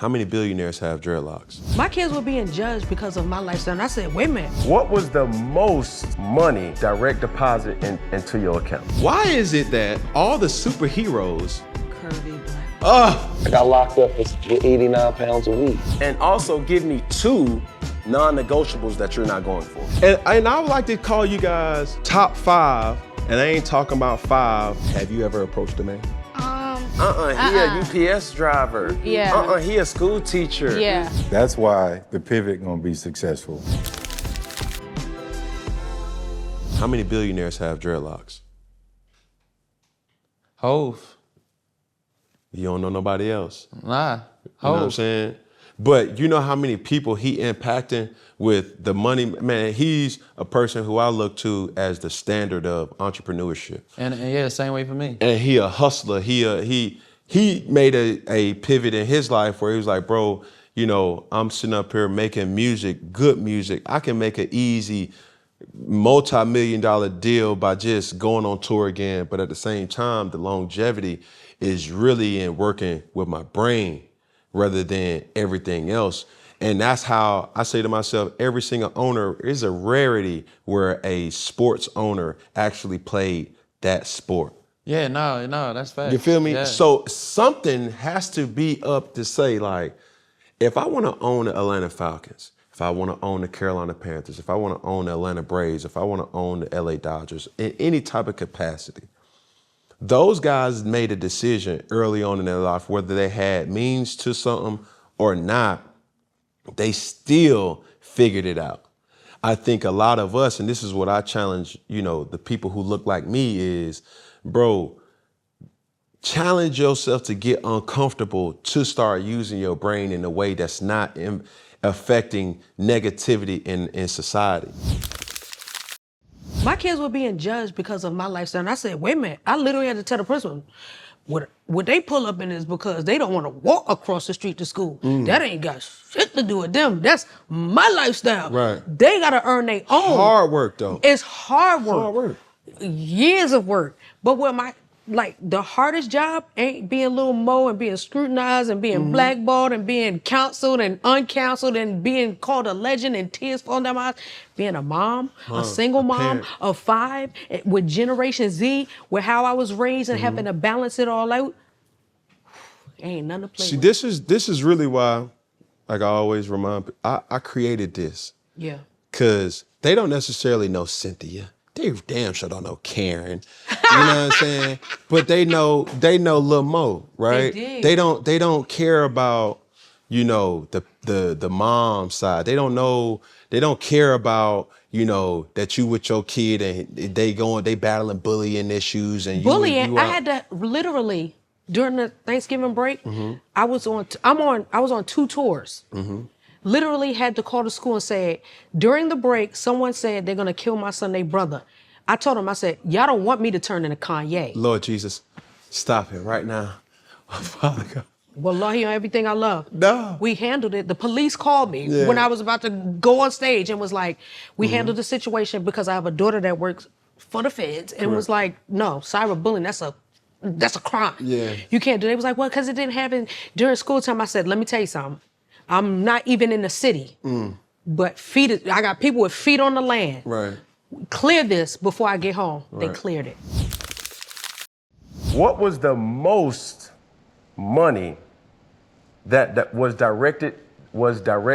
How many billionaires have dreadlocks? My kids were being judged because of my lifestyle, and I said, wait a minute. What was the most money direct deposit into your account? Why is it that all the superheroes Curvy black. I got locked up for 89 pounds a week. And also give me 2 non-negotiables that you're not going for. And I would like to call you guys top 5, and I ain't talking about 5. Have you ever approached a man? He a UPS driver. Yeah. He a school teacher. Yeah. That's why the pivot gonna be successful. How many billionaires have dreadlocks? Hove. You don't know nobody else. Nah. You know what I'm Hove. saying? But you know how many people he impacting with the money? Man, he's a person who I look to as the standard of entrepreneurship. And yeah, same way for me. And he a hustler. He made a pivot in his life where he was like, bro, you know, I'm sitting up here making music, good music. I can make an easy multi-million-dollar deal by just going on tour again. But at the same time, the longevity is really in working with my brain rather than everything else. And that's how I say to myself, every single owner is a rarity where a sports owner actually played that sport. Yeah, no, that's facts. You feel me? Yeah. So something has to be up to say, like, if I want to own the Atlanta Falcons, if I want to own the Carolina Panthers, if I want to own the Atlanta Braves, if I want to own the LA Dodgers, in any type of capacity, those guys made a decision early on in their life, whether they had means to something or not, they still figured it out. I think a lot of us, and this is what I challenge, you know, the people who look like me is, bro, challenge yourself to get uncomfortable to start using your brain in a way that's not affecting negativity in society. My kids were being judged because of my lifestyle, and I said, wait a minute. I literally had to tell the principal, what they pull up in is because they don't want to walk across the street to school. That ain't got shit to do with them. That's my lifestyle. Right. They got to earn their own. Hard work, though. It's hard work. Hard work. Years of work. But what the hardest job ain't being little Mo and being scrutinized and being blackballed and being counseled and uncounseled and being called a legend and tears falling down my eyes. Being a mom, a single mom parent. of 5 with Generation Z, with how I was raised and having to balance it all out, ain't nothing to play See, with. this is really why, like I always remind people, I created this. Yeah. Because they don't necessarily know Cynthia. They damn sure don't know Karen. You know what I'm saying? But they know Lil Mo, right? They don't care about, you know, the mom side. They don't care about, you know, that you with your kid and they battling bullying issues and Bullying. you I had to literally during the Thanksgiving break. I was on 2 tours. Literally had to call the school and say, during the break, someone said they're gonna kill my son, their brother. I told them, I said, y'all don't want me to turn into Kanye. Lord Jesus, stop it right now. Father God. Wallahi on everything I love. No. We handled it. The police called me Yeah. when I was about to go on stage and was like, we handled the situation because I have a daughter that works for the feds and was like, no, cyberbullying, that's a crime. Yeah. You can't do it. They was like, well, because it didn't happen during school time. I said, let me tell you something. I'm not even in the city, but I got people with feet on the land. Right. Clear this before I get home. They Right. cleared it. What was the most money that was direct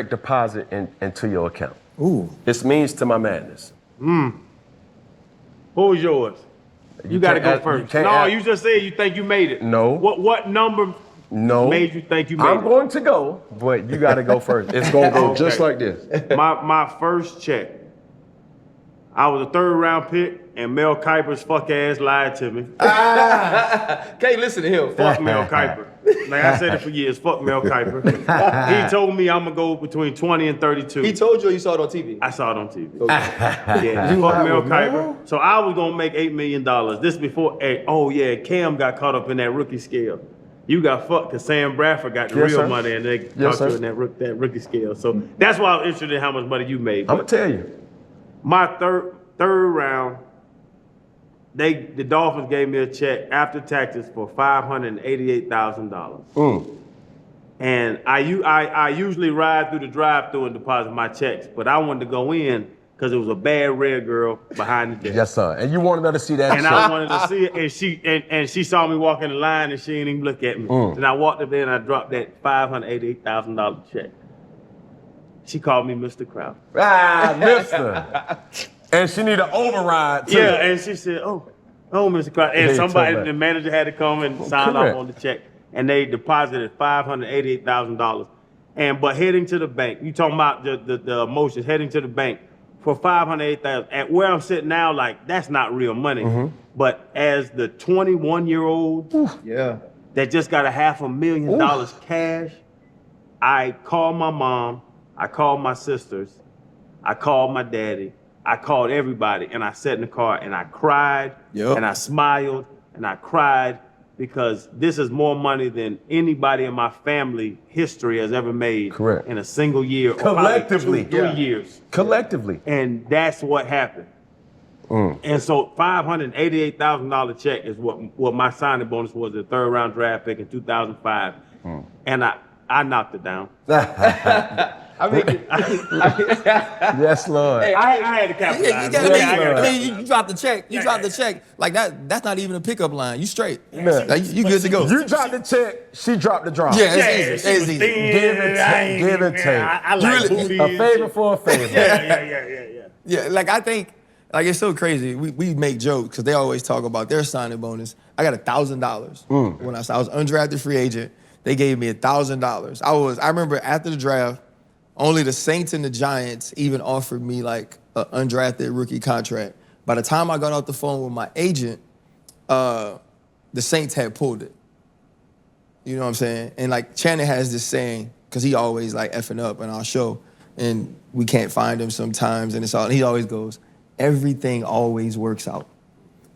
deposit into your account? Ooh. This means to my madness. Who was yours? You got to can't go ask- first. you can't No, ask- you just said you think you made it. No. What number No. made you think you made I'm it? going to go, but you got to go first. It's going to go just like this. My first check, I was a 3rd round pick, and Mel Kiper's fuck ass lied to me. Can't listen to him. Fuck Mel Kiper. Like I said it for years, fuck Mel Kiper. He told me I'm going to go between 20 and 32. He told you or you saw it on TV? I saw it on TV. Yeah, fuck Mel Kiper. So I was gonna make $8 million. This before, Cam got caught up in that rookie scale. You got fucked because Sam Bradford got the Yes, real sir. money and they Yes, caught you sir. in that rookie scale. So that's why I was interested in how much money you made. I'm But going to tell you. my third round, the Dolphins gave me a check after taxes for $588,000. And I usually ride through the drive-through and deposit my checks, but I wanted to go in because it was a bad red girl behind the desk. Yes, sir. And you wanted her to see that And check. I wanted to see it, and she saw me walk in the line, and she didn't even look at me. Then I walked up there and I dropped that $588,000 check. She called me Mr. Kraut. Mister. And she need an override, too. Yeah, and she said, oh, Mr. Kraut. And Yeah, somebody, tell me. the manager had to come and sign correct. off on the check. And they deposited $588,000. But heading to the bank, you talking about the emotions, heading to the bank for $588,000. At where I'm sitting now, like, that's not real money. But as the 21-year-old that just got $500,000 cash, I called my mom, I called my sisters, I called my daddy, I called everybody, and I sat in the car and I cried, and I smiled, and I cried, because this is more money than anybody in my family history has ever made. Correct. In a single year. Collectively. Or probably 2-3 years. Collectively. And that's what happened. And so $588,000 check is what my signing bonus was, the 3rd round draft pick in 2005. And I knocked it down. I mean, Yes, Lord. I had to capitalize. You dropped the check. You dropped the check. Like that's not even a pickup line. You straight. Like, you good to go. You dropped the check, she dropped the drop. Yeah, it's easy. Give and take. Give and take. I like booty. A favor for a favor. Yeah. Yeah, like I think, like it's so crazy. We make jokes because they always talk about their signing bonus. I got $1,000 when I was undrafted free agent. They gave me $1,000. I remember after the draft, only the Saints and the Giants even offered me like an undrafted rookie contract. By the time I got off the phone with my agent, the Saints had pulled it. You know what I'm saying? And like Channing has this saying, because he always like effing up in our show, and we can't find him sometimes, and he always goes, everything always works out.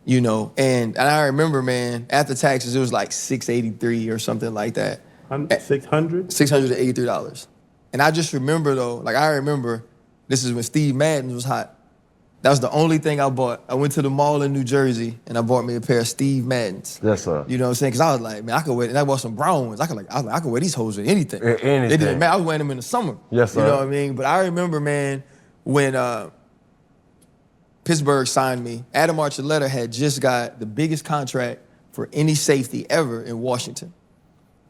You know, and I remember, man, after taxes, it was like $683 or something like that. $600? $683. And I just remember, though, like I remember, this is when Steve Madden was hot. That was the only thing I bought. I went to the mall in New Jersey, and I bought me a pair of Steve Maddens. Yes, sir. You know what I'm saying? Because I was like, man, I could wear, and I bought some brown ones. I could wear these hoes with anything. Anything. It didn't matter. I was wearing them in the summer. Yes, sir. You know what I mean? But I remember, man, when Pittsburgh signed me, Adam Archuleta had just got the biggest contract for any safety ever in Washington.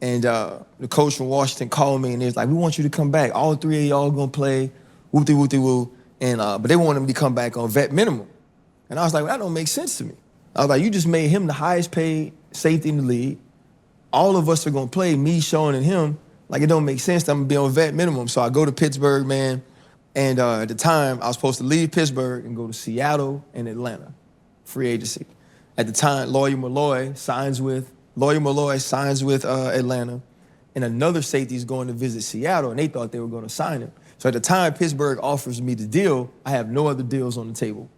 And the coach from Washington called me and he was like, we want you to come back. All 3 of y'all gonna play, whoop-de-whoop-de-woo. And, but they wanted him to come back on vet minimum. And I was like, well, that don't make sense to me. I was like, you just made him the highest paid safety in the league. All of us are gonna play, me, Sean, and him. Like, it don't make sense that I'm gonna be on vet minimum. So I go to Pittsburgh, man. And at the time, I was supposed to leave Pittsburgh and go to Seattle and Atlanta, free agency. At the time, Lawyer Malloy signs with Atlanta, and another safety's going to visit Seattle, and they thought they were going to sign him. So at the time Pittsburgh offers me the deal, I have no other deals on the table.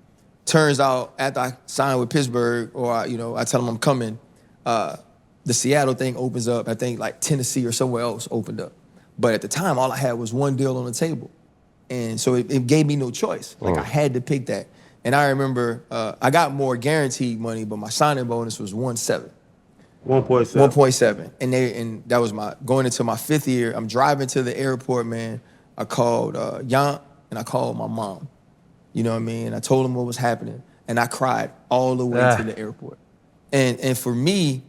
Turns out after I sign with Pittsburgh, or I tell them I'm coming, the Seattle thing opens up. I think like Tennessee or somewhere else opened up. But at the time, all I had was one deal on the table. And so it gave me no choice. Like I had to pick that. And I remember I got more guaranteed money, but my signing bonus was 1.7. 1.7. And that was going into my 5th year. I'm driving to the airport, man. I called Yant and I called my mom. You know what I mean? And I told them what was happening. And I cried all the way to the airport. And for me,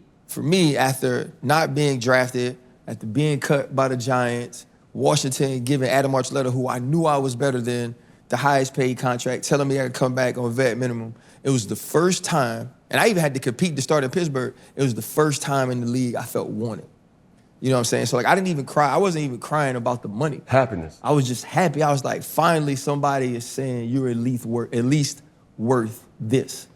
after not being drafted, after being cut by the Giants, Washington giving Adam Archuleta, who I knew I was better than, the highest paid contract, telling me I could come back on vet minimum. It was the first time, and I even had to compete to start in Pittsburgh. It was the first time in the league I felt wanted. You know what I'm saying? So like I didn't even cry. I wasn't even crying about the money. Happiness. I was just happy. I was like, finally somebody is saying you're at least worth this.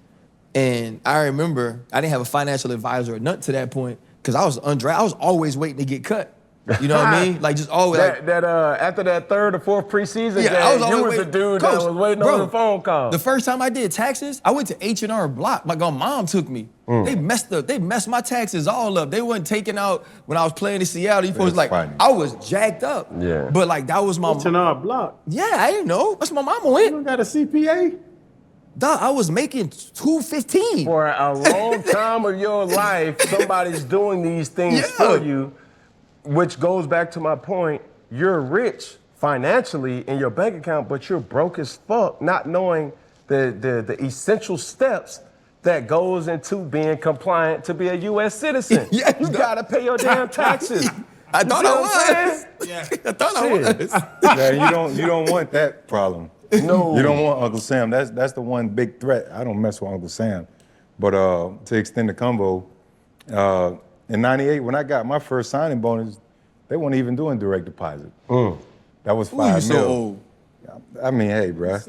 And I remember I didn't have a financial advisor or nothing to that point because I was undrafted. I was always waiting to get cut. You know what I mean? Like just always. After that 3rd or 4th preseason game, you was the dude that was waiting on the phone call. The first time I did taxes, I went to H&R Block. My mom took me. They messed my taxes all up. They wasn't taking out when I was playing in Seattle. You supposed like funny. I was jacked up. Yeah. But like that was my H&R Block. Yeah, I didn't know. That's my mama went. You got a CPA? Duh, I was making $215. For a long time of your life, somebody's doing these things for you. which goes back to my point, you're rich financially in your bank account, but you're broke as fuck, not knowing the essential steps that goes into being compliant to be a U.S. citizen. Yeah, you gotta pay your damn taxes. I thought I was. I thought I was. Yeah, you don't want that problem. No. You don't want Uncle Sam. That's the one big threat. I don't mess with Uncle Sam. But to extend the combo, in '98 when I got my first signing bonus, they weren't even doing direct deposit. That was $5 million. So old. I mean, hey, bruh.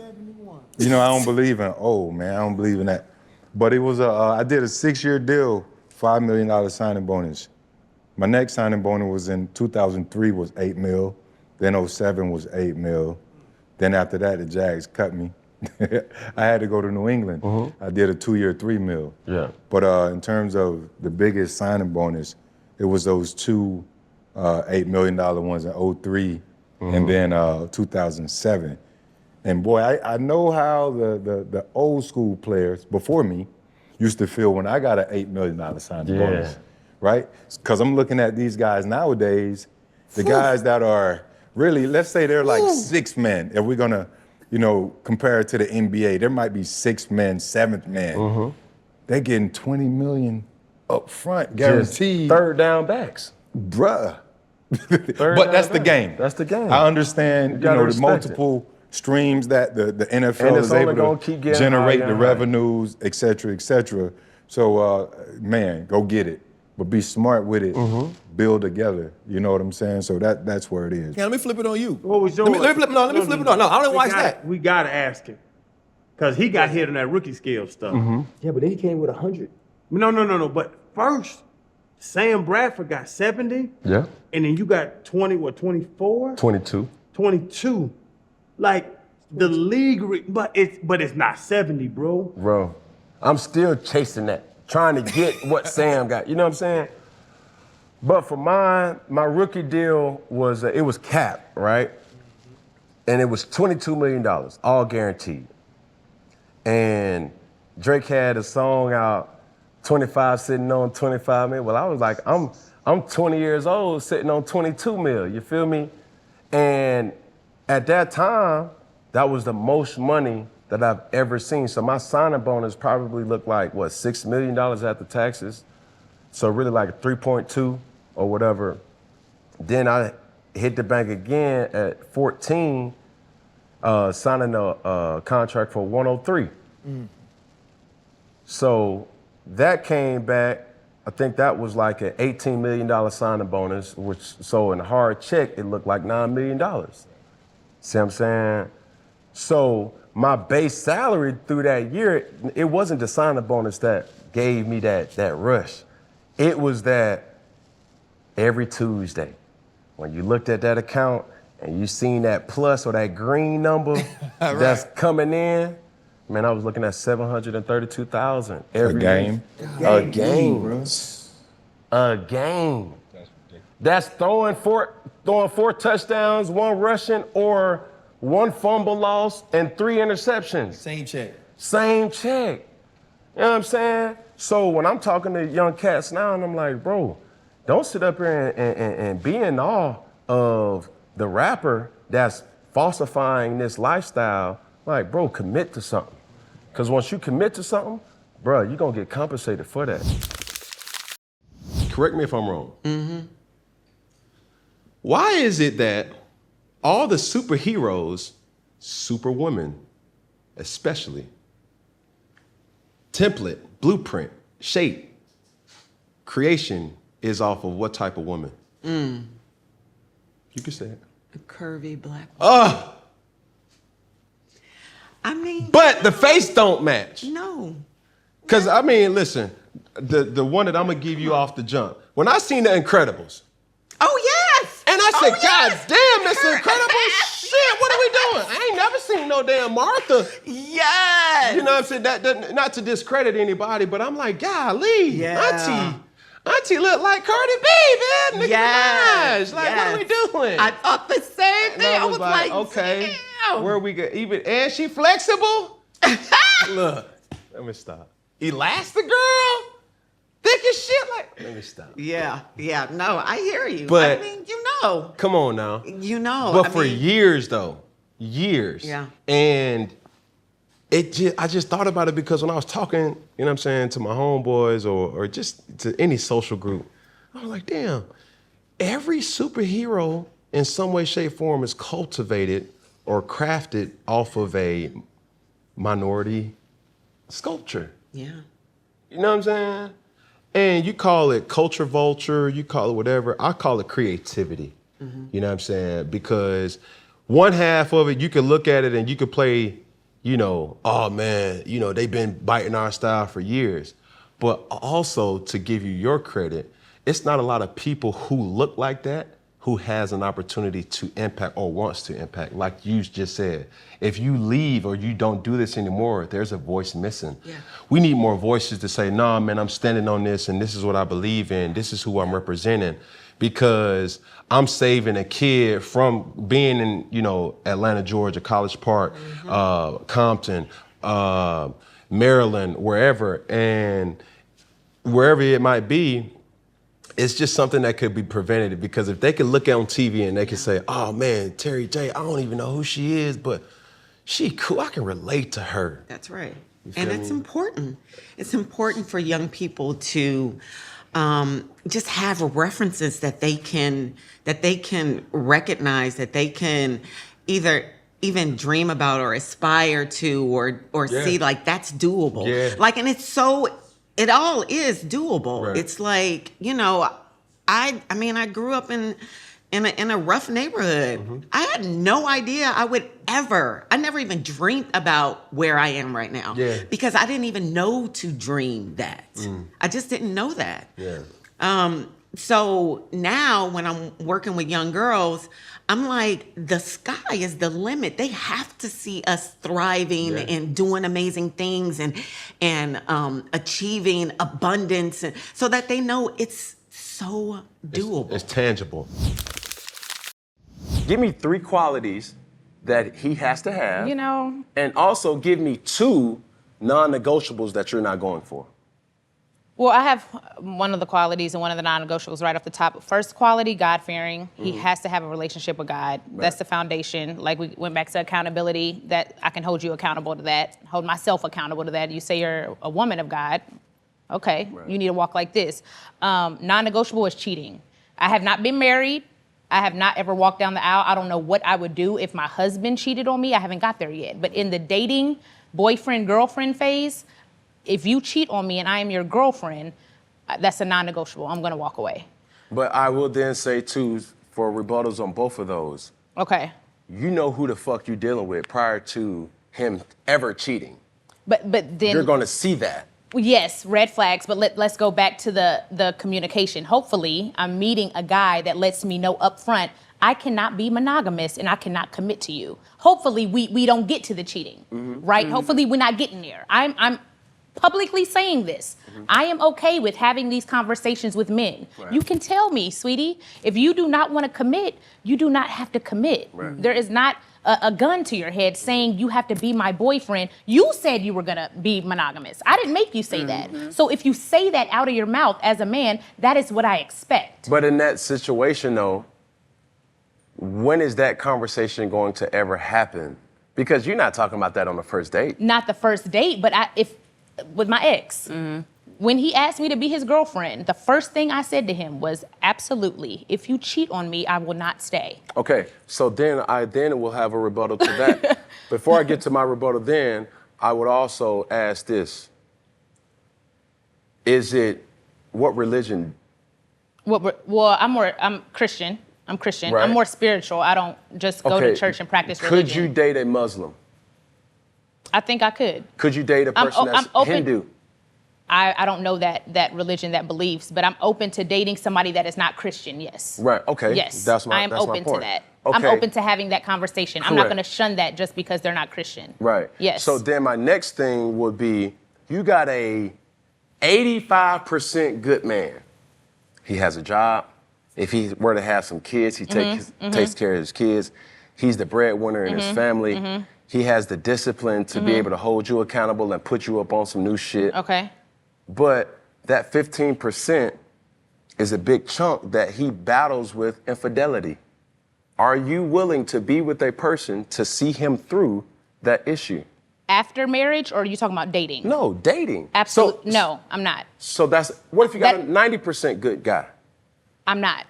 You know, I don't believe in old, man. I don't believe in that. But it was I did a 6-year deal, $5 million signing bonus. My next signing bonus was in 2003 was $8 million. Then 07 was $8 million. Then after that, the Jags cut me. I had to go to New England. I did a 2-year, $3 million. Yeah. But in terms of the biggest signing bonus, it was those two $8 million ones in 03 and then 2007. And boy, I know how the old school players before me used to feel when I got an $8 million signing bonus, right? Because I'm looking at these guys nowadays, the guys that are really, let's say they're like 6 men. If we're gonna, compare it to the NBA, there might be 6 men, 7th man. They're getting $20 million up front, guaranteed. Just third down backs. Bruh. But that's the game. That's the game. I understand, the multiple streams that the NFL is able to generate, the revenues, et cetera, et cetera. So, man, go get it. But be smart with it. Build together. You know what I'm saying? So that's where it is. Yeah, let me flip it on you. What was yours? Let me flip it on. No, I don't watch that. We gotta ask him. Because he got hit on that rookie scale stuff. Yeah, but then he came with 100. No. But first, Sam Bradford got 70. Yeah. And then you got 24? 22. 22. Like, the league, but it's not 70, bro. Bro, I'm still chasing that, trying to get what Sam got. You know what I'm saying? But for mine, my rookie deal was, it was capped, right? And it was $22 million, all guaranteed. And Drake had a song out, 25 sitting on 25 million. Well, I was like, I'm 20 years old sitting on 22 mil, you feel me? And at that time, that was the most money that I've ever seen. So my signing bonus probably looked like, $6 million after taxes? So really like 3.2 or whatever. Then I hit the bank again at 14, signing a contract for 103. So that came back, I think that was like an $18 million signing bonus, so in a hard check, it looked like $9 million. See what I'm saying? So my base salary through that year, it wasn't the signing bonus that gave me that rush. It was that every Tuesday, when you looked at that account and you seen that plus or that green number that's coming in, man, I was looking at $732,000 every game. A game, bro. A game. That's throwing four touchdowns, 1 rushing, or 1 fumble loss and 3 interceptions. Same check. Same check. You know what I'm saying? So when I'm talking to young cats now, and I'm like, bro, don't sit up here and be in awe of the rapper that's falsifying this lifestyle. Like, bro, commit to something. Because once you commit to something, bro, you're going to get compensated for that. Correct me if I'm wrong. Why is it that all the superheroes, superwomen especially, template, blueprint, shape, creation is off of what type of woman? You can say it. A curvy black woman. Oh! I mean. But the face don't match. No. Because, I mean, listen, the one that I'm going to give you off the jump. When I seen The Incredibles. Oh, yes! And I said, Oh, yes! God damn, Mr. Incredible, shit, what are we doing? I ain't never seen no damn Martha. Yes! You know what I'm saying? That not to discredit anybody, but I'm like, golly, Yeah. Auntie look like Cardi B, man. Nicki Minaj. Like, what are we doing? I thought the same thing. And I was like, okay, damn. where we get even, and she flexible? Look, let me stop. Elastigirl? thick as shit. Like, Let me stop. yeah. No, I hear you. But- I mean, you know. Come on now. You know. But I for mean, years though, years. Yeah. And I just thought about it because when I was talking, you know what I'm saying, to my homeboys or just to any social group, I was like, damn, every superhero in some way, shape, form is cultivated or crafted off of a minority sculpture. Yeah. You know what I'm saying? And you call it culture vulture, you call it whatever. I call it creativity. You know what I'm saying? Because one half of it, you could look at it and you could play, you know, oh man, you know, they've been biting our style for years. But also to give you your credit, it's not a lot of people who look like that who has an opportunity to impact or wants to impact. Like you just said, if you leave or you don't do this anymore, there's a voice missing. Yeah. We need more voices to say, nah, man, I'm standing on this and this is what I believe in. This is who I'm representing, because I'm saving a kid from being in, you know, Atlanta, Georgia, College Park, Compton, Maryland, wherever, and wherever it might be. It's just something that could be prevented, because if they could look on TV and they could say, oh man, Terry J, I don't even know who she is, but she cool, I can relate to her. That's right. feel And it's me? important. It's important for young people to just have references that they can recognize, that they can either even dream about or aspire to or see like that's doable. Yeah. Like, and it all is doable. Right. It's like, you know, I mean, I grew up in a rough neighborhood. I had no idea I never even dreamed about where I am right now. Yeah. Because I didn't even know to dream that. I just didn't know that. Yeah. So now when I'm working with young girls, I'm like, the sky is the limit. They have to see us thriving Yeah. and doing amazing things and achieving abundance, and so that they know it's so doable. It's tangible. Give me 3 qualities that he has to have. You know, And also give me 2 non-negotiables that you're not going for. well, I have one of the qualities and one of the non-negotiables right off the top. First quality, God-fearing. He has to have a relationship with God. That's the foundation. Like we went back to accountability, that I can hold you accountable to that, hold myself accountable to that. You say you're a woman of God. Okay, you need to walk like this. Non-negotiable is cheating. I have not been married. I have not ever walked down the aisle. I don't know what I would do if my husband cheated on me. I haven't got there yet. But in the dating, boyfriend, girlfriend phase, if you cheat on me and I am your girlfriend, that's a non-negotiable. I'm gonna walk away. But I will then say too, for rebuttals on both of those, Okay. you know who the fuck you dealing with prior to him ever cheating. But then You're gonna see that. yes, red flags, but let's go back to the communication. Hopefully, I'm meeting a guy that lets me know up front, I cannot be monogamous and I cannot commit to you. Hopefully, we don't get to the cheating, right? Hopefully, we're not getting there. I'm publicly saying this. I am okay with having these conversations with men. You can tell me, sweetie, if you do not want to commit, you do not have to commit. There is not a gun to your head saying you have to be my boyfriend. You said you were gonna be monogamous. I didn't make you say that. So if you say that out of your mouth as a man, that is what I expect. But in that situation though, when is that conversation going to ever happen? Because you're not talking about that on the first date. Not the first date, but with my ex. When he asked me to be his girlfriend, the first thing I said to him was, absolutely, if you cheat on me, I will not stay. Okay, so then I will have a rebuttal to that. Before I get to my rebuttal then, I would also ask this. What religion? Well, I'm Christian. I'm Christian. Right. I'm more spiritual. I don't just go to church and practice religion. Could you date a Muslim? I think I could. Could you date a person that's I'm open. Hindu? I don't know that religion, that beliefs, but I'm open to dating somebody that is not Christian, yes. Right, okay. Yes, That's my I am open point. to that. Okay. I'm open to having that conversation. I'm not Correct. going to shun that just because they're not Christian. Right. Yes. So then my next thing would be, you got a 85% good man. He has a job. If he were to have some kids, he takes care of his kids. He's the breadwinner in his family. He has the discipline to be able to hold you accountable and put you up on some new shit. Okay. But that 15% is a big chunk that he battles with infidelity. Are you willing to be with a person to see him through that issue? After marriage, or are you talking about dating? No, dating. Absolutely. No, I'm not. So what if you got a 90% good guy? I'm not.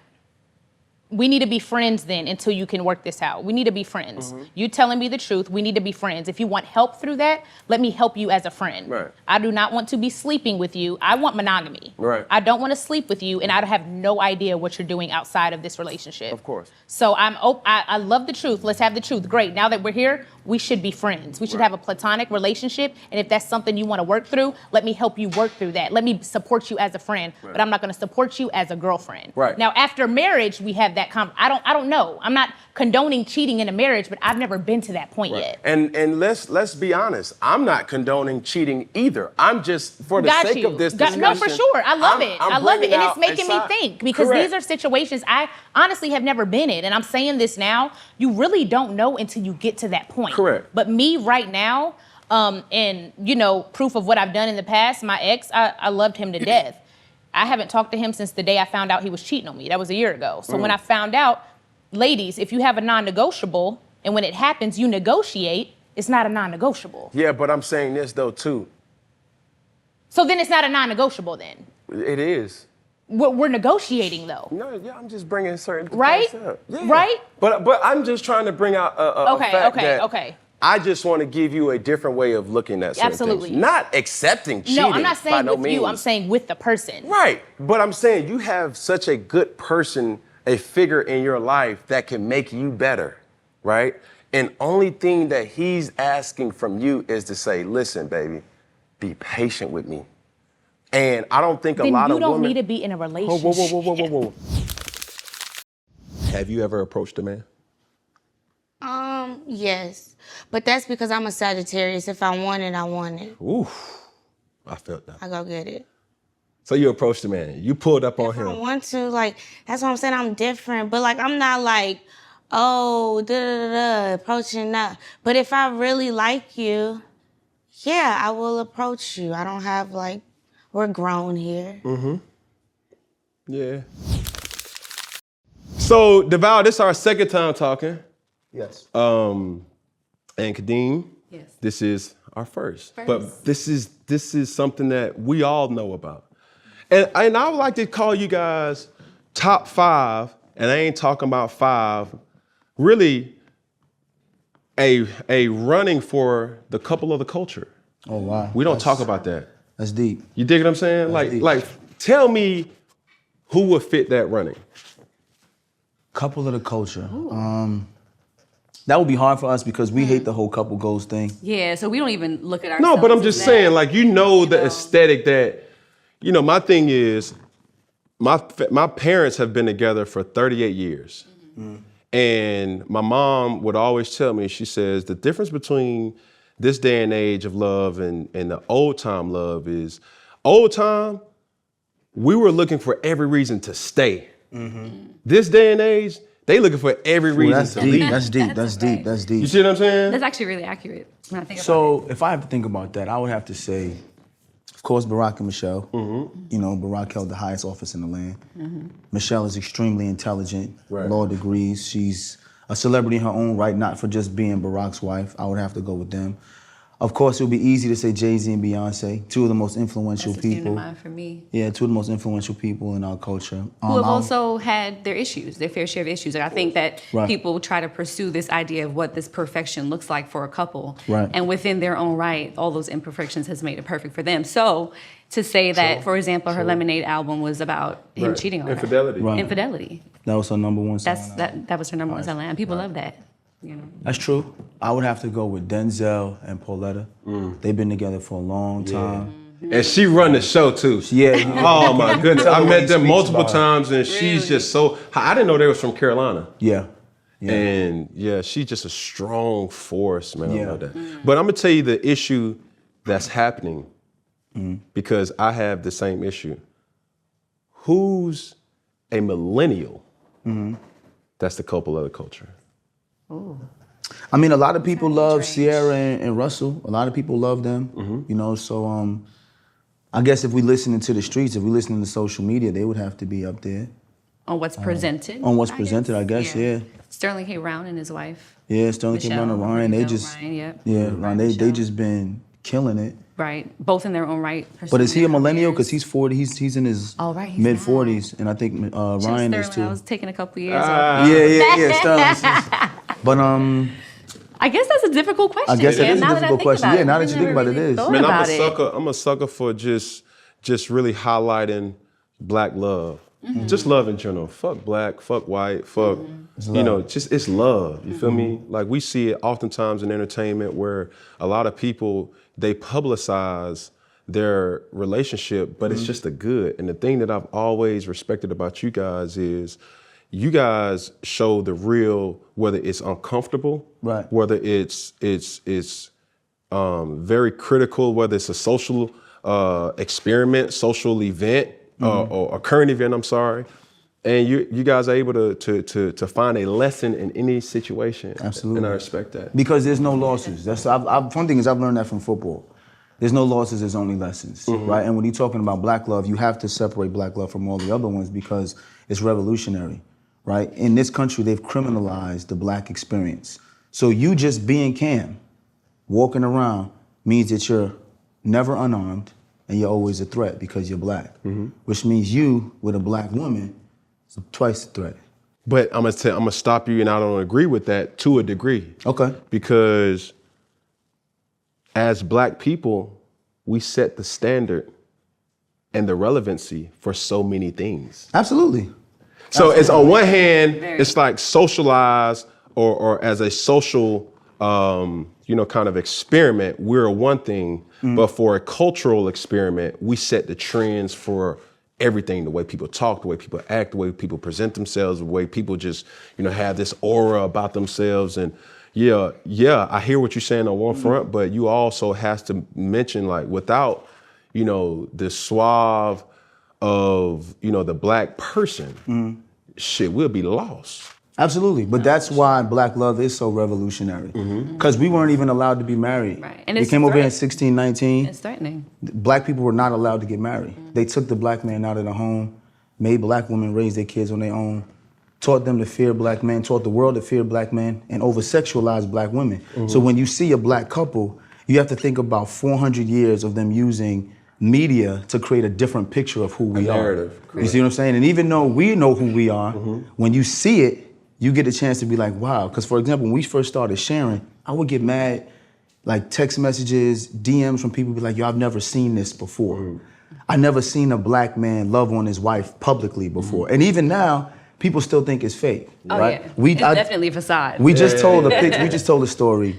We need to be friends then until you can work this out. We need to be friends. You telling me the truth, we need to be friends. If you want help through that, let me help you as a friend. Right. I do not want to be sleeping with you. I want monogamy. Right. I don't want to sleep with you, and I have no idea what you're doing outside of this relationship. Of course. So I love the truth. Let's have the truth. Great. Now that we're here, we should be friends. We should have a platonic relationship, and if that's something you want to work through, let me help you work through that. Let me support you as a friend, but I'm not going to support you as a girlfriend. Right. Now, after marriage, we have that I don't know. I'm not condoning cheating in a marriage, but I've never been to that point yet. And let's be honest. I'm not condoning cheating either. I'm just for the sake of this discussion. No, for sure. I love it. I love it. And it's making me think because Correct. these are situations I honestly have never been in. And I'm saying this now, you really don't know until you get to that point. Correct. But me right now, and you know, proof of what I've done in the past, my ex, I loved him to death. I haven't talked to him since the day I found out he was cheating on me. That was a year ago. So when I found out, ladies, if you have a non-negotiable and when it happens, you negotiate, it's not a non-negotiable. Yeah, but I'm saying this though too. So then it's not a non-negotiable then. It is. We're negotiating though. No, yeah, I'm just bringing certain Right? things up. Yeah. Right? But I'm just trying to bring out a fact that Okay. I just want to give you a different way of looking at certain Absolutely. things. Not accepting cheating. No, I'm not saying by no with means. you. I'm saying with the person. Right. But I'm saying you have such a good person, a figure in your life that can make you better, right? And only thing that he's asking from you is to say, listen, baby, be patient with me. And I don't think Then a lot of you don't women... need to be in a relationship. Whoa. Have you ever approached a man? Yes. But that's because I'm a Sagittarius. If I want it, I want it. Oof, I felt that. I go get it. So you approached the man. You pulled up on If I him. want to, like, that's what I'm saying. I'm different. But, like, I'm not like, approaching that. But if I really like you, yeah, I will approach you. I don't have, like, we're grown here. Yeah. So, Deval, this is our second time talking. Yes. And Kadeem, Yes. this is our first. But this is something that we all know about. And I would like to call you guys top 5, and I ain't talking about 5, really a running for the couple of the culture. Oh, wow. We don't talk about that. That's deep. You dig what I'm saying? Like, tell me who would fit that running. Couple of the culture. That would be hard for us because we hate the whole couple goals thing. Yeah, so we don't even look at ourselves. No, but I'm as just that. saying, like, you know the aesthetic that, you know, my thing is, my parents have been together for 38 years. And my mom would always tell me, she says, the difference between this day and age of love and the old time love is, old time, we were looking for every reason to stay. This day and age, they looking for every reason That's to deep. leave. That's deep. That's deep. That's deep. You see what I'm saying? That's actually really accurate when I think about So if I have to think about that, I would have to say, of course, Barack and Michelle. You know, Barack held the highest office in the land. Michelle is extremely intelligent, law degrees. She's a celebrity in her own right, not for just being Barack's wife. I would have to go with them. Of course, it would be easy to say Jay-Z and Beyonce, two of the most influential That's a student of people. mine for me. Yeah, two of the most influential people in our culture. Who have also had their issues, their fair share of issues. And I think that people try to pursue this idea of what this perfection looks like for a couple. Right. And within their own right, all those imperfections has made it perfect for them. So to say that, for example, her Lemonade album was about him cheating on Infidelity. her. Right. Infidelity. That was her number one song. That was her number one song. And people love that. You know. That's true. I would have to go with Denzel and Pauletta. They've been together for a long time. And she run the show too. Yeah. Oh my goodness. Tell I her what met he them speaks multiple about. times and she's just so, I didn't know they was from Carolina. Yeah. And yeah, she's just a strong force, man. I Yeah. love that. But I'm gonna tell you the issue that's happening because I have the same issue. Who's a millennial that's the couple of the culture? I mean, a lot of people love Sierra and Russell. A lot of people love them, you know, so I guess if we listening to the streets, if we listening to social media, they would have to be up there. On what's presented. On what's presented, I guess, yeah. Sterling K. Brown and his wife. Yeah, Sterling K. Brown and Ryan, they just, Ryan, yep. yeah, Ryan, they just been killing it. Right, both in their own right. But is he a millennial? Because he's 40, he's in his Oh, right, he's mid-40s, and I think Ryan is too. I was taking a couple years off. Yeah, Sterling. But I guess that's a difficult question. I guess that is a now difficult question. Yeah, now that you think about it, it is. Man, I'm a sucker for just really highlighting black love. Just love in general. Fuck black, fuck white, fuck, you know, just it's love. You feel me? Like we see it oftentimes in entertainment where a lot of people, they publicize their relationship, but it's just the good. And the thing that I've always respected about you guys is you guys show the real, whether it's uncomfortable, right, whether it's very critical, whether it's a social experiment, social event, or a current event, I'm sorry. And you guys are able to find a lesson in any situation. Absolutely. And I respect that. Because there's no losses. One thing is I've learned that from football. There's no losses, there's only lessons, right? And when you're talking about black love, you have to separate black love from all the other ones because it's revolutionary, right? In this country, they've criminalized the black experience. So you just being Cam, walking around, means that you're never unarmed and you're always a threat because you're black, which means you, with a black woman, is twice the threat. But I'm gonna stop you, and I don't agree with that to a degree. Okay. Because as black people, we set the standard and the relevancy for so many things. Absolutely. So it's on one hand, it's like socialized or as a social, kind of experiment, we're one thing, but for a cultural experiment, we set the trends for everything, the way people talk, the way people act, the way people present themselves, the way people just, have this aura about themselves. And yeah, I hear what you're saying on one front, but you also has to mention, like, without, the suave of, the black person, shit, we'll be lost. Absolutely, but that's why black love is so revolutionary. Because we weren't even allowed to be married. Right. And we it's came over here in 1619. It's threatening. Black people were not allowed to get married. They took the black man out of the home, made black women raise their kids on their own, taught them to fear black men, taught the world to fear black men, and over-sexualized black women. So when you see a black couple, you have to think about 400 years of them using media to create a different picture of who we are. You see what I'm saying? And even though we know who we are, when you see it, you get a chance to be like, wow. Because for example, when we first started sharing, I would get mad, like text messages, DMs from people be like, yo, I've never seen this before. I never seen a black man love on his wife publicly before. And even now, people still think it's fake, right? Yeah. It's definitely a facade. We just told a story.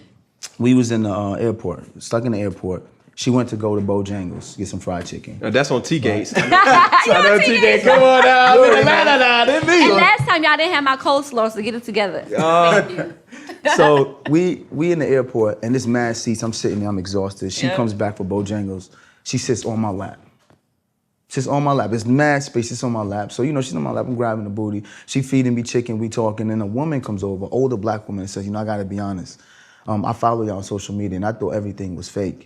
We was in the airport, stuck in the airport. She went to go to Bojangles, get some fried chicken. That's on T-Gates. Come on now, I'm in Atlanta now, didn't me? And last time y'all didn't have my coleslaw, so get it together. Thank you. So we in the airport, and this mad seats, I'm sitting there, I'm exhausted. She comes back for Bojangles. She sits on my lap. Sits on my lap. It's mad space, it's on my lap. So, she's on my lap, I'm grabbing the booty. She feeding me chicken, we talking, and a woman comes over, older black woman, and says, I gotta be honest. I follow y'all on social media, and I thought everything was fake.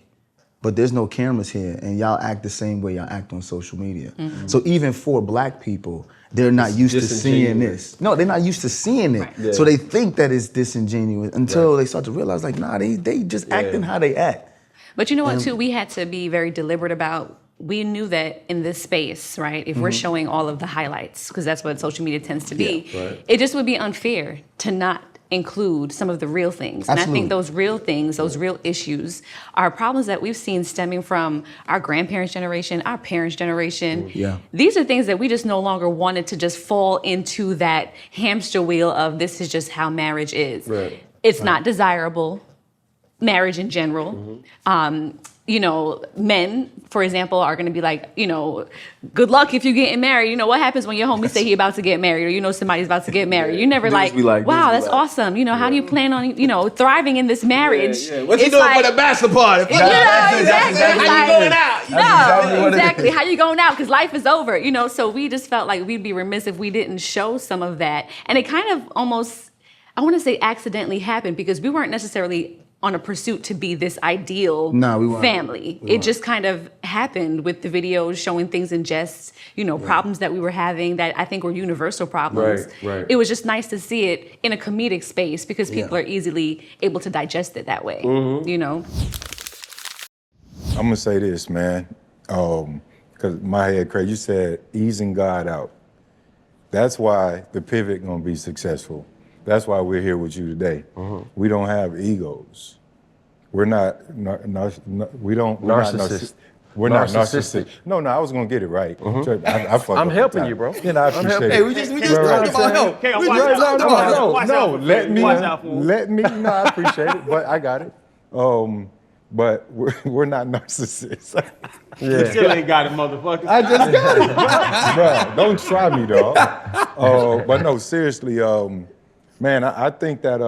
But there's no cameras here, and y'all act the same way y'all act on social media. So even for black people, they're not used to seeing this. No, they're not used to seeing it. Right. Yeah. So they think that it's disingenuous until they start to realize, like, nah, they just acting how they act. But you know what, too? We had to be very deliberate about, we knew that in this space, right, if we're showing all of the highlights, because that's what social media tends to be, it just would be unfair to not include some of the real things. And I think those real things, those real issues are problems that we've seen stemming from our grandparents' generation, our parents' generation. These are things that we just no longer wanted to just fall into that hamster wheel of this is just how marriage is. It's not desirable, marriage in general. Men, for example, are going to be like, good luck if you're getting married. What happens when your homie say he about to get married or somebody's about to get married? You never like, wow, that's awesome. How do you plan on, thriving in this marriage? What you doing for the bachelor party? Exactly. How you going out? No, exactly. How you going out? Because life is over. So we just felt like we'd be remiss if we didn't show some of that. And it kind of almost, I want to say accidentally happened because we weren't necessarily on a pursuit to be this ideal Nah, we weren't. family. It just kind of happened with the videos showing things in jest, problems that we were having that I think were universal problems. Right. It was just nice to see it in a comedic space because people are easily able to digest it that way, Mm-hmm. I'm gonna say this, man, because my head crazy. You said easing God out. That's why the pivot gonna be successful. That's why we're here with you today. We don't have egos. We're not. We don't. Narcissist. We're not Narcissistic. narcissistic. No, I was gonna get it right. I fucked I'm up helping the time. you, bro. Yeah, I appreciate it. Hey, we just talked about help. Okay, We watch just out. talked about help. Watch out for him. Let me. Watch out for him. No, I appreciate it, but I got it. But we're not narcissists. You still ain't got it, motherfucker. I just got it, bro. Don't try me, dog. But no, seriously, man, I think that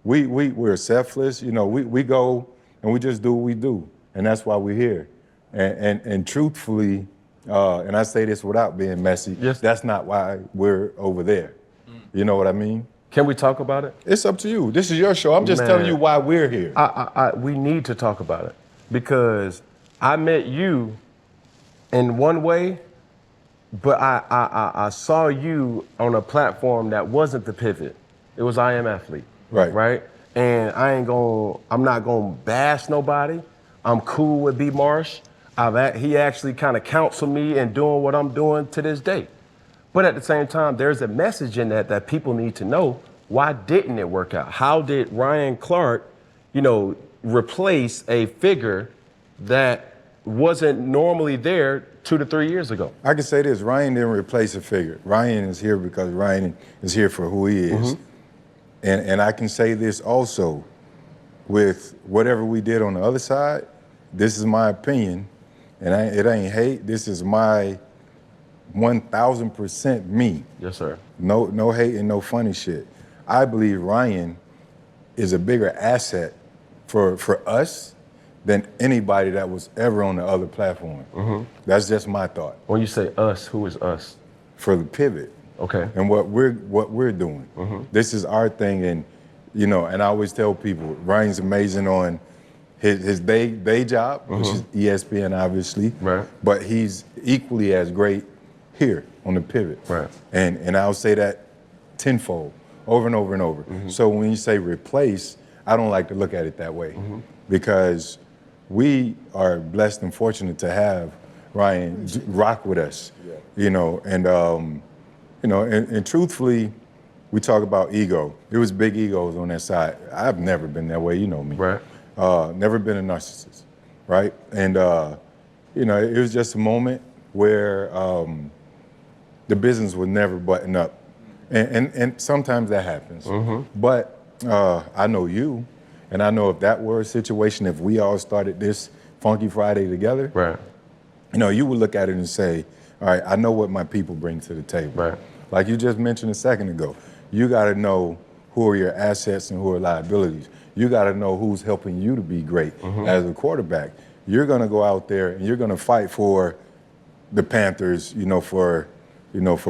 we're selfless. We go and we just do what we do, and that's why we're here. And truthfully, and I say this without being messy, that's not why we're over there. You know what I mean? Can we talk about it? It's up to you. This is your show. I'm just telling you why we're here. We need to talk about it because I met you in one way, but I saw you on a platform that wasn't the pivot. It was I Am Athlete. Right? And I'm not gonna bash nobody. I'm cool with B. Marsh. He actually kind of counseled me in doing what I'm doing to this day. But at the same time, there's a message in that people need to know. Why didn't it work out? How did Ryan Clark, replace a figure that wasn't normally there 2 to 3 years ago? I can say this, Ryan didn't replace a figure. Ryan is here because Ryan is here for who he is. And I can say this also, with whatever we did on the other side, this is my opinion, and it ain't hate, this is my 1000% me. Yes, sir. No hate and no funny shit. I believe Ryan is a bigger asset for us than anybody that was ever on the other platform. That's just my thought. When you say us, who is us? For the pivot. Okay. And what we're doing. This is our thing, and and I always tell people, Ryan's amazing on his day job, which is ESPN, obviously. Right. But he's equally as great here on the pivot. Right. And I'll say that tenfold, over and over and over. So when you say replace, I don't like to look at it that way, because we are blessed and fortunate to have Ryan rock with us. And truthfully, we talk about ego. There was big egos on that side. I've never been that way, you know me. Right. Never been a narcissist, right? And it was just a moment where the business would never button up, and sometimes that happens. But I know you, and I know if that were a situation, if we all started this Funky Friday together, right? You would look at it and say, all right, I know what my people bring to the table. Right. Like you just mentioned a second ago, you got to know who are your assets and who are liabilities. You got to know who's helping you to be great as a quarterback. You're going to go out there and you're going to fight for the Panthers, for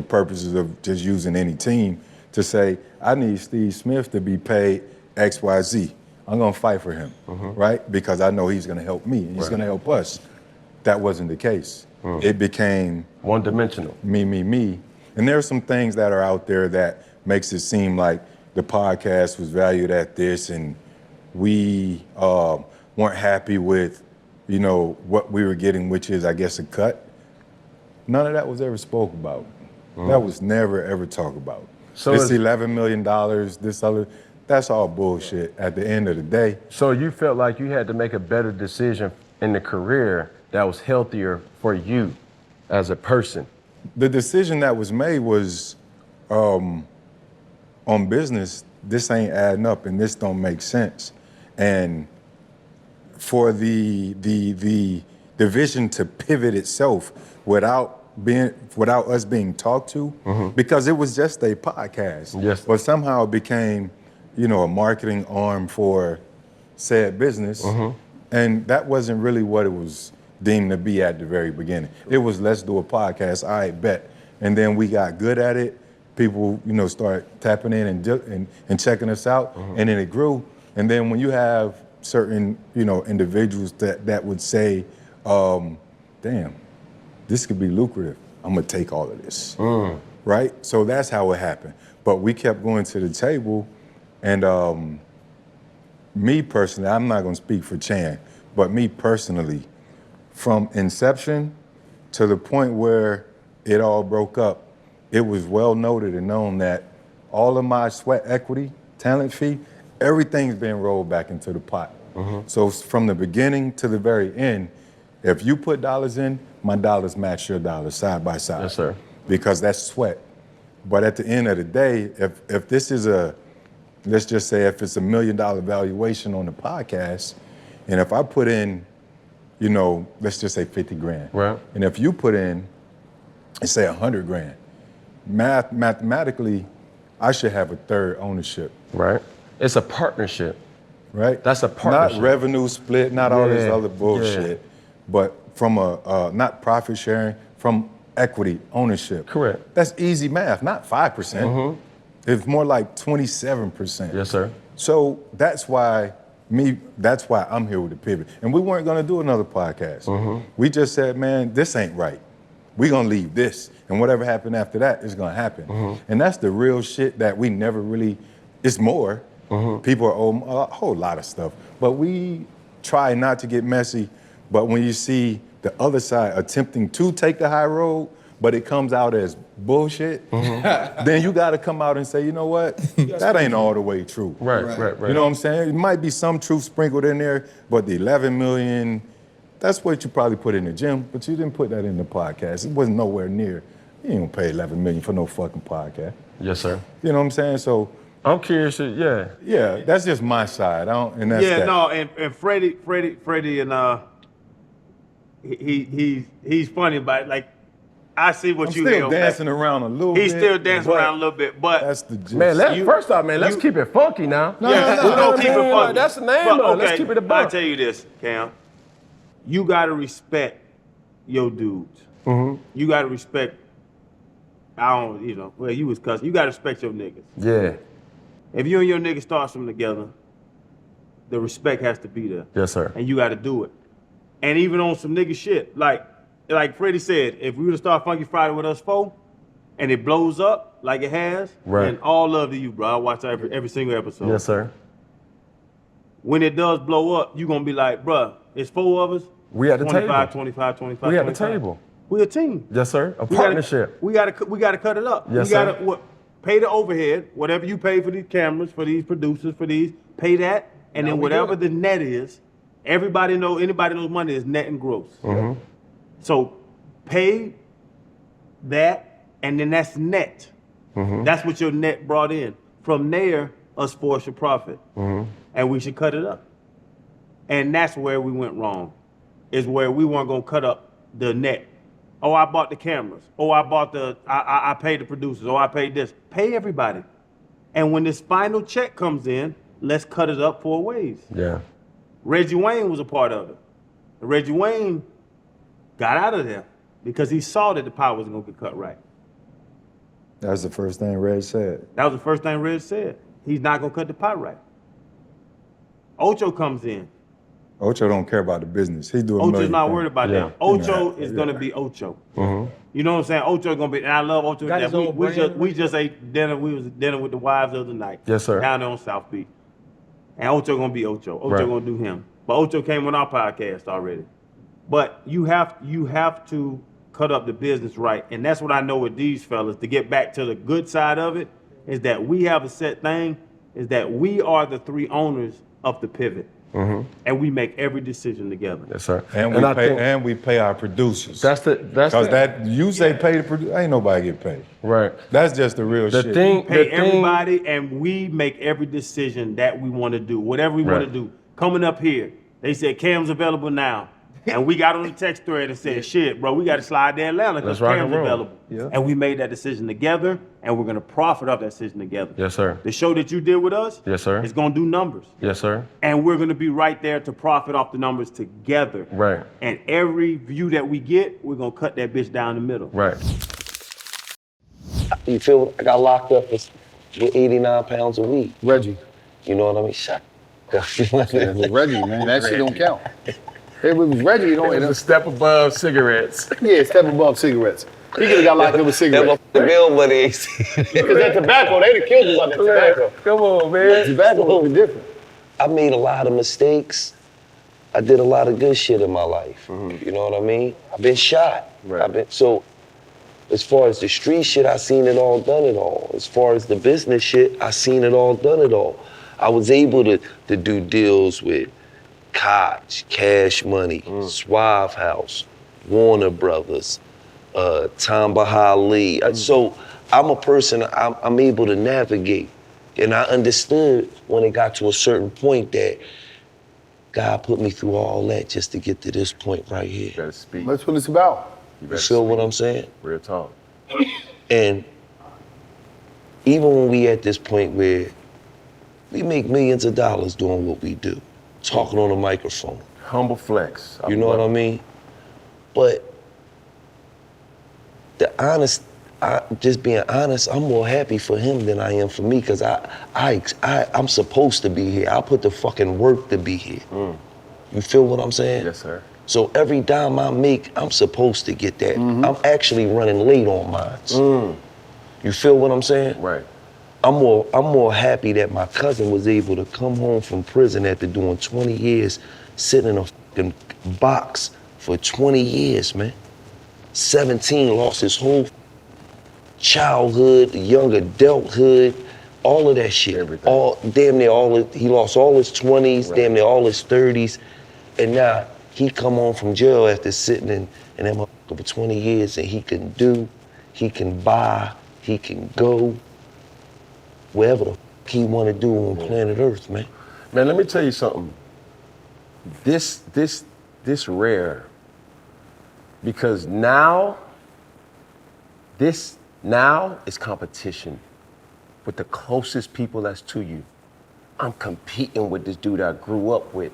purposes of just using any team to say, I need Steve Smith to be paid X, Y, Z. I'm going to fight for him, right? Because I know he's going to help me and he's going to help us. That wasn't the case. It became one-dimensional. Me. And there are some things that are out there that makes it seem like the podcast was valued at this and we weren't happy with, what we were getting, which is, I guess, a cut. None of that was ever spoke about. That was never, ever talked about. So this $11 million, this other, that's all bullshit at the end of the day. So you felt like you had to make a better decision in the career that was healthier for you as a person? The decision that was made was on business, this ain't adding up and this don't make sense. And for the vision to pivot itself without us being talked to, because it was just a podcast. Yes. But somehow it became, a marketing arm for said business. And that wasn't really what it was deemed to be at the very beginning. It was, let's do a podcast, all right, bet. And then we got good at it. People, start tapping in and checking us out. And then it grew. And then when you have certain, individuals that would say, damn, this could be lucrative. I'm gonna take all of this, right? So that's how it happened. But we kept going to the table, and me personally, I'm not gonna speak for Chan, but me personally, from inception to the point where it all broke up, it was well noted and known that all of my sweat equity, talent fee, everything's being rolled back into the pot. So from the beginning to the very end, if you put dollars in, my dollars match your dollars side by side. Yes, sir. Because that's sweat. But at the end of the day, if this is let's just say if it's $1 million valuation on the podcast, and if I put in, let's just say 50 grand. Right. And if you put in, let's say 100 grand, mathematically, I should have a third ownership. Right. It's a partnership. Right? That's a partnership. Not revenue split, not all this Yeah, other bullshit, but from not profit sharing, from equity ownership. Correct. That's easy math, not 5%. It's more like 27%. Yes, sir. So that's why I'm here with the pivot. And we weren't gonna do another podcast. We just said, man, this ain't right. We're gonna leave this. And whatever happened after that is gonna happen. And that's the real shit that we never really, it's more. People are a whole lot of stuff. But we try not to get messy. But when you see the other side attempting to take the high road, but it comes out as bullshit, then you gotta come out and say, you know what? That ain't all the way true. Right. You know what I'm saying? It might be some truth sprinkled in there, but the 11 million, that's what you probably put in the gym, but you didn't put that in the podcast. It wasn't nowhere near. You ain't gonna pay 11 million for no fucking podcast. Yes, sir. You know what I'm saying? So I'm curious. Yeah, that's just my side. And that's that. And Freddie, and he's funny about it. Like, I see what I'm you still dancing around a little bit. He's still dancing around a little bit, but that's the gist. Man, let's keep it funky now. We're gonna keep it funky. That's the name of it. Let's keep it a buck. I'll tell you this, Cam. You gotta respect your dudes. You gotta respect. You was cussing. You gotta respect your niggas. Yeah. If you and your niggas start something together, the respect has to be there. Yes, sir. And you got to do it. And even on some nigga shit, like Freddie said, if we were to start Funky Friday with us four, and it blows up like it has, then all love to you, bro. I watch every single episode. Yes, sir. When it does blow up, you gonna be like, bro, it's four of us. We at the 25, table. 25, 25, We at 25. the table. We a team. Yes, sir. A partnership. We gotta cut it up. Yes, we gotta sir. pay the overhead, whatever you pay for these cameras, for these producers, pay that, and then whatever the net is, anybody knows money is net and gross. So pay that, and then that's net. That's what your net brought in. From there, us four should profit, and we should cut it up. And that's where we went wrong, is where we weren't gonna cut up the net. Oh, I bought the cameras. Oh, I paid the producers. Oh, I paid this. Pay everybody. And when this final check comes in, let's cut it up 4 ways. Yeah. Reggie Wayne was a part of it. Reggie Wayne got out of there because he saw that the pot wasn't gonna get cut right. That was the first thing Reg said. That was the first thing Reg said. He's not gonna cut the pot right. Ocho comes in. Ocho don't care about the business. He do a Ocho's million not things. worried about that. Ocho is gonna be Ocho. You know what I'm saying? Ocho gonna be, and I love Ocho. Got his own brand. We just ate dinner. We was dinner with the wives the other night. Yes, sir. Down there on South Beach. And Ocho gonna be Ocho. Ocho gonna do him. But Ocho came on our podcast already. But you have to cut up the business right, and that's what I know with these fellas. To get back to the good side of it, is that we have a set thing. Is that we are the 3 owners of the pivot. And we make every decision together. Yes, sir. And we pay our producers. That's Because you say pay the producer, ain't nobody get paid. Right. That's just the real shit. We pay everybody, and we make every decision that we want to do, whatever we want to do. Coming up here, they said Cam's available now. And we got on the text thread and said, shit, bro, we got to slide to Atlanta because Cam's available. Yeah. And we made that decision together, and we're going to profit off that decision together. Yes, sir. The show that you did with us Yes, sir. is going to do numbers. Yes, sir. And we're going to be right there to profit off the numbers together. Right. And every view that we get, we're going to cut that bitch down the middle. Right. You feel I got locked up with 89 pounds of weed. Reggie. You know what I mean? Shut. It was Reggie, man. That shit don't count. If it was Reggie, it don't. It was a step above cigarettes. Yeah, step above cigarettes. He could have got locked up with cigarettes. The bill money ain't Because that tobacco, they'd have killed you by that tobacco. Come on, man. Tobacco was different. I made a lot of mistakes. I did a lot of good shit in my life. You know what I mean? I've been shot. Right. So as far as the street shit, I seen it all, done it all. As far as the business shit, I seen it all, done it all. I was able to do deals with Koch, Cash Money, Suave House, Warner Brothers, Tom Bahali. So I'm a person, I'm able to navigate. And I understood when it got to a certain point that God put me through all that just to get to this point right here. You better speak. That's what it's about. You feel what I'm saying? Real talk. And even when we at this point where we make millions of dollars doing what we do, talking on a microphone. Humble flex. You know what I mean? But just being honest, I'm more happy for him than I am for me, because I'm supposed to be here. I put the fucking work to be here. You feel what I'm saying? Yes, sir. So every dime I make, I'm supposed to get that. I'm actually running late on mine. You feel what I'm saying? Right. I'm more happy that my cousin was able to come home from prison after doing 20 years, sitting in a fucking box for 20 years, man. 17, lost his whole childhood, young adulthood, all of that shit. Everything. He lost all his 20s, Right. damn near all his 30s, and now he come home from jail after sitting in that motherfucker for 20 years, and he can buy, he can go wherever the fuck he want to do on planet Earth, man. Man, let me tell you something. This rare, because now is competition with the closest people that's to you. I'm competing with this dude I grew up with,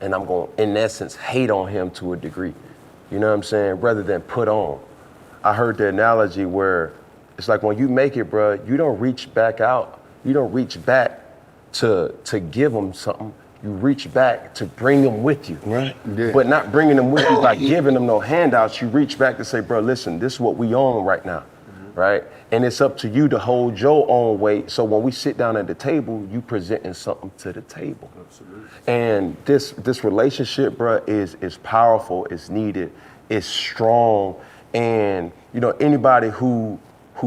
and I'm going to, in essence, hate on him to a degree. You know what I'm saying? Rather than put on. I heard the analogy where it's like when you make it, bro, you don't reach back out. You don't reach back to give them something. You reach back to bring them with you. Right. Yeah. But not bringing them with you by giving them no handouts. You reach back to say, bro, listen, this is what we own right now, right? And it's up to you to hold your own weight. So when we sit down at the table, you presenting something to the table. Absolutely. And this relationship, bro, is powerful, it's needed, it's strong. And you know, anybody who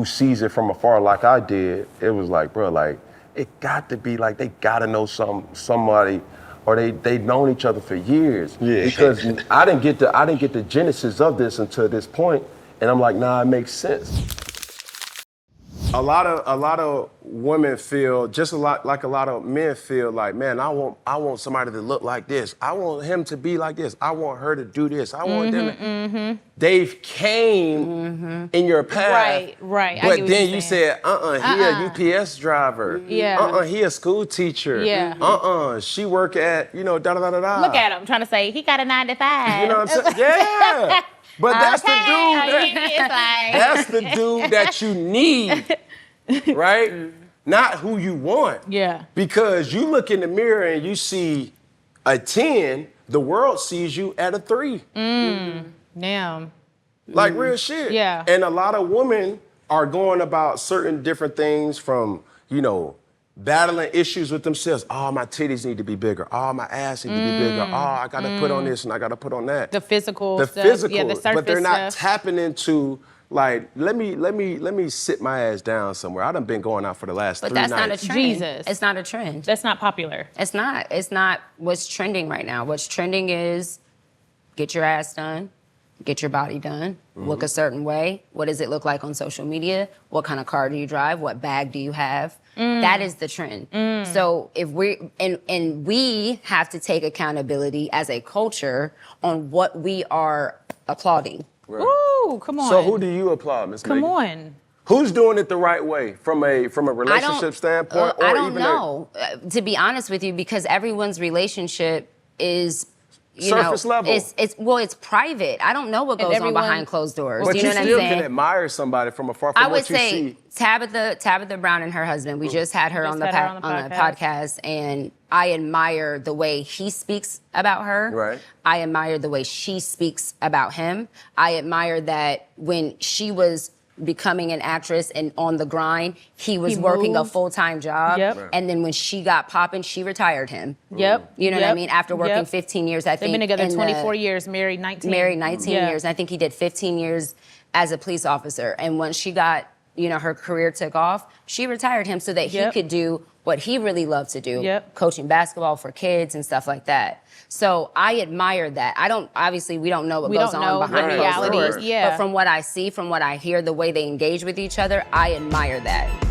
sees it from afar like I did, it was like, bro, like, it got to be like they gotta know somebody, or they've known each other for years. Yeah. Because I didn't get the genesis of this until this point, and I'm like, nah, it makes sense. A lot of women feel just a lot of men feel like, man, I want somebody to look like this. I want him to be like this. I want her to do this. I want them to. They've came in your path. Right. But then you said, he a UPS driver. Yeah. He a school teacher. Yeah. She work at, da-da-da-da-da. Look at him trying to say he got a 9 to 5. You know what I'm saying? Yeah. But that's the dude that's the dude that you need, right? Not who you want. Yeah. Because you look in the mirror and you see a 10, the world sees you at a 3. Damn. Like real shit. Yeah. And a lot of women are going about certain different things from, battling issues with themselves. Oh, my titties need to be bigger. Oh, my ass need to be bigger. Oh, I gotta put on this and I gotta put on that. The physical The stuff. physical, Yeah, the surface but they're not stuff. tapping into like, let me sit my ass down somewhere. I done been going out for the last 3 nights. But that's not a trend. Jesus. It's not a trend. That's not popular. It's not. It's not what's trending right now. What's trending is get your ass done, get your body done, look a certain way. What does it look like on social media? What kind of car do you drive? What bag do you have? That is the trend. So if we have to take accountability as a culture on what we are applauding. Right. Ooh, come on. So who do you applaud, Ms. Come Megan? on. Who's doing it the right way from a relationship standpoint? Or I don't even know, to be honest with you, because everyone's relationship is Surface level. It's private. I don't know what goes on behind closed doors. But you know what I'm still saying? can admire somebody from afar. From I would what you say see. Tabitha Brown and her husband. We just had her on the podcast, and I admire the way he speaks about her. Right. I admire the way she speaks about him. I admire that when she was becoming an actress and on the grind, he was working a full-time job. Yep. Right. And then when she got popping, she retired him. Yep. You know what I mean? After working 15 years, I think. They've been together 24 years, married 19. Married 19 years. And I think he did 15 years as a police officer. And once she got, her career took off, she retired him so that he could do what he really loved to do, coaching basketball for kids and stuff like that. So I admire that. Obviously we don't know what goes on behind closed doors. Yeah. But from what I see, from what I hear, the way they engage with each other, I admire that.